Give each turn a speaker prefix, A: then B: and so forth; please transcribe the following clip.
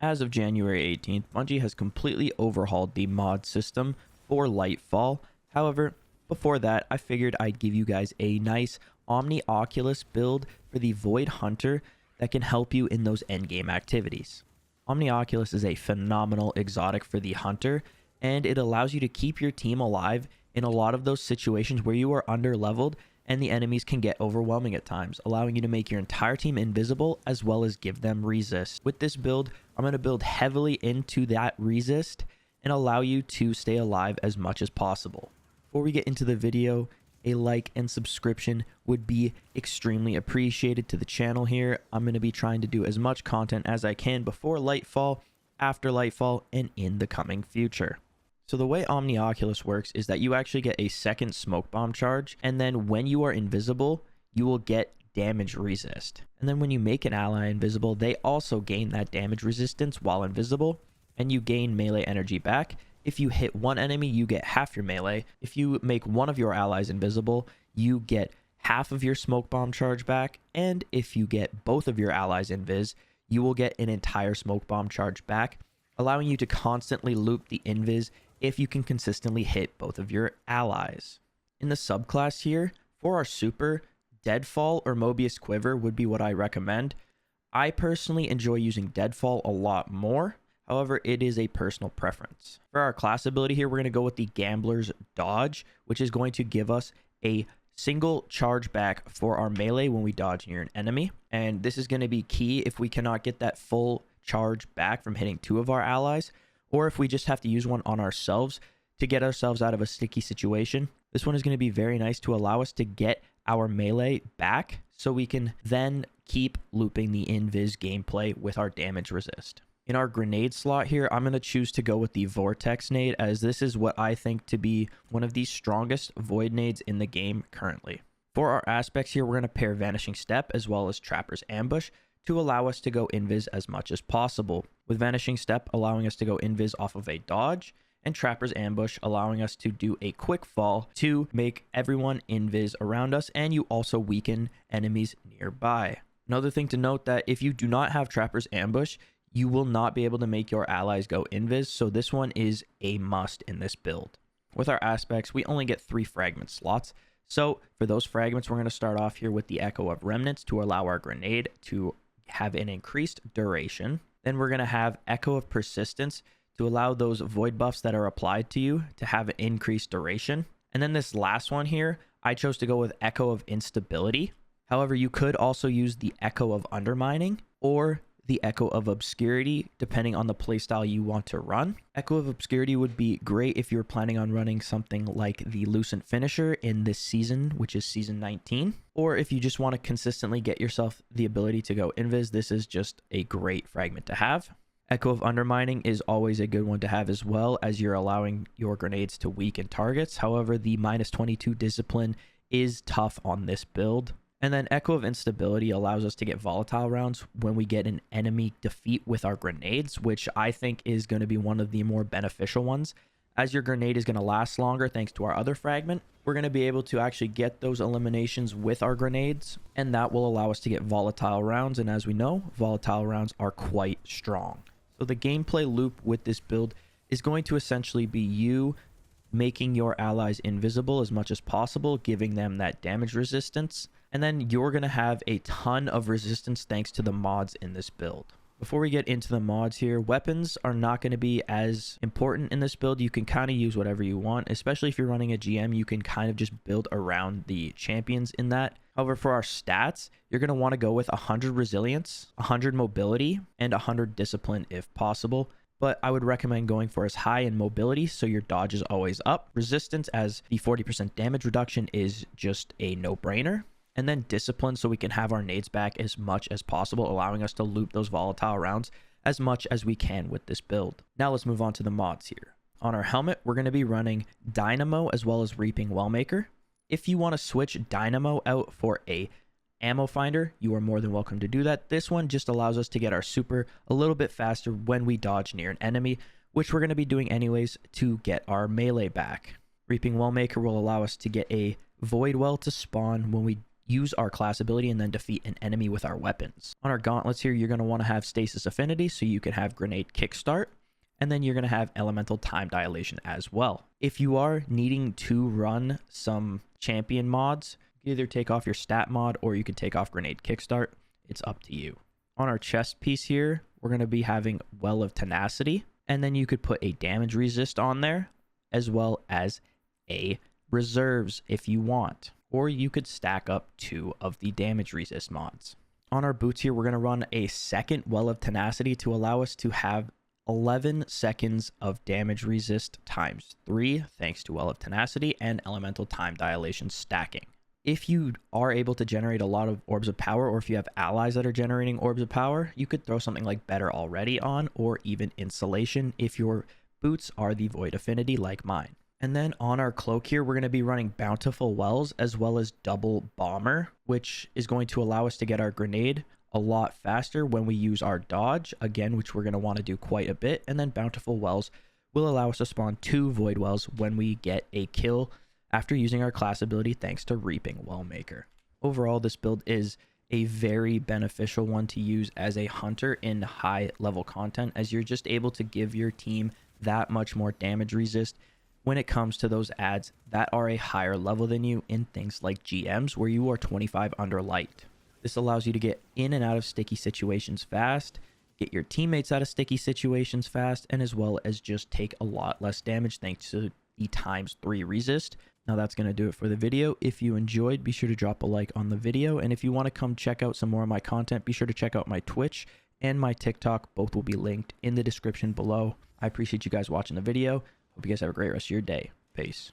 A: As of January 18th, Bungie has completely overhauled the mod system for Lightfall. However, before that, I figured I'd give you guys a nice Omnioculus build for the Void Hunter that can help you in those endgame activities. Omnioculus is a phenomenal exotic for the Hunter, and it allows you to keep your team alive in a lot of those situations where you are under-leveled and the enemies can get overwhelming at times, allowing you to make your entire team invisible as well as give them resist. With this build, I'm going to build heavily into that resist and allow you to stay alive as much as possible. Before we get into the video, a like and subscription would be extremely appreciated to the channel here. I'm going to be trying to do as much content as I can before Lightfall, after Lightfall, and in the coming future. So the way Omnioculus works is that you actually get a second smoke bomb charge, and then when you are invisible, you will get damage resist. And then when you make an ally invisible, they also gain that damage resistance while invisible, and you gain melee energy back. If you hit one enemy, you get half your melee. If you make one of your allies invisible, you get half of your smoke bomb charge back, and if you get both of your allies invis, you will get an entire smoke bomb charge back, allowing you to constantly loop the invis if you can consistently hit both of your allies. In the subclass here, for our super, Deadfall or Mobius Quiver would be what I recommend. I personally enjoy using Deadfall a lot more. However, it is a personal preference. For our class ability here, we're going to go with the Gambler's Dodge, which is going to give us a single charge back for our melee when we dodge near an enemy. And this is going to be key if we cannot get that full charge back from hitting two of our allies, or if we just have to use one on ourselves to get ourselves out of a sticky situation. This one is going to be very nice to allow us to get our melee back so we can then keep looping the invis gameplay with our damage resist. In our grenade slot here, I'm going to choose to go with the Vortex nade, as this is what I think to be one of the strongest void nades in the game currently. For our aspects here, we're going to pair Vanishing Step as well as Trapper's Ambush to allow us to go invis as much as possible, with Vanishing Step allowing us to go invis off of a dodge, and Trapper's Ambush allowing us to do a quick fall to make everyone invis around us, and you also weaken enemies nearby. Another thing to note, that if you do not have Trapper's Ambush, you will not be able to make your allies go invis, so this one is a must in this build. With our aspects, we only get 3 fragment slots, so for those fragments, we're going to start off here with the Echo of Remnants to allow our grenade to have an increased duration. Then we're going to have Echo of Persistence to allow those void buffs that are applied to you to have an increased duration. And then this last one here, I chose to go with Echo of Instability. However, you could also use the Echo of Undermining or the Echo of Obscurity, depending on the playstyle you want to run. Echo of Obscurity would be great if you're planning on running something like the Lucent Finisher in this season, which is season 19. Or if you just want to consistently get yourself the ability to go invis, this is just a great fragment to have. Echo of Undermining is always a good one to have as well, as you're allowing your grenades to weaken targets. However, the -22 discipline is tough on this build. And then Echo of Instability allows us to get volatile rounds when we get an enemy defeat with our grenades, which I think is going to be one of the more beneficial ones. As your grenade is going to last longer thanks to our other fragment, we're going to be able to actually get those eliminations with our grenades, and that will allow us to get volatile rounds. And as we know, volatile rounds are quite strong. So the gameplay loop with this build is going to essentially be you making your allies invisible as much as possible, giving them that damage resistance. And then you're going to have a ton of resistance thanks to the mods in this build. Before we get into the mods here, weapons are not going to be as important in this build. You can kind of use whatever you want, especially if you're running a GM, you can kind of just build around the champions in that. However, for our stats, you're going to want to go with 100 resilience, 100 mobility, and 100 discipline if possible. But I would recommend going for as high in mobility so your dodge is always up. Resistance, as the 40% damage reduction is just a no-brainer. And then discipline so we can have our nades back as much as possible, allowing us to loop those volatile rounds as much as we can with this build. Now let's move on to the mods here. On our helmet, we're going to be running Dynamo as well as Reaping Wellmaker. If you want to switch Dynamo out for a ammo finder, you are more than welcome to do that. This one just allows us to get our super a little bit faster when we dodge near an enemy, which we're going to be doing anyways to get our melee back. Reaping Wellmaker will allow us to get a Void Well to spawn when we use our class ability and then defeat an enemy with our weapons. On our gauntlets here, you're going to want to have stasis affinity so you can have grenade kickstart, and then you're going to have elemental time dilation as well. If you are needing to run some champion mods, you either take off your stat mod or you can take off grenade kickstart. It's up to you. On our chest piece here, we're going to be having Well of Tenacity, and then you could put a damage resist on there as well as a reserves if you want, or you could stack up 2 of the damage resist mods. On our boots here, we're going to run a second Well of Tenacity to allow us to have 11 seconds of damage resist times 3 thanks to Well of Tenacity and elemental time dilation stacking. If you are able to generate a lot of orbs of power, or if you have allies that are generating orbs of power, you could throw something like Better Already on, or even Insulation if your boots are the Void Affinity like mine. And then on our cloak here, we're going to be running Bountiful Wells as well as Double Bomber, which is going to allow us to get our grenade a lot faster when we use our dodge, again, which we're going to want to do quite a bit. And then Bountiful Wells will allow us to spawn 2 Void Wells when we get a kill after using our class ability thanks to Reaping Wellmaker. Overall, this build is a very beneficial one to use as a hunter in high level content, as you're just able to give your team that much more damage resist when it comes to those adds that are a higher level than you in things like GMs where you are 25 under light. This allows you to get in and out of sticky situations fast, get your teammates out of sticky situations fast, and as well as just take a lot less damage thanks to the ×3 resist. Now that's going to do it for the video. If you enjoyed, be sure to drop a like on the video, and if you want to come check out some more of my content, be sure to check out my Twitch and my TikTok. Both will be linked in the description below. I appreciate you guys watching the video. Hope you guys have a great rest of your day. Peace.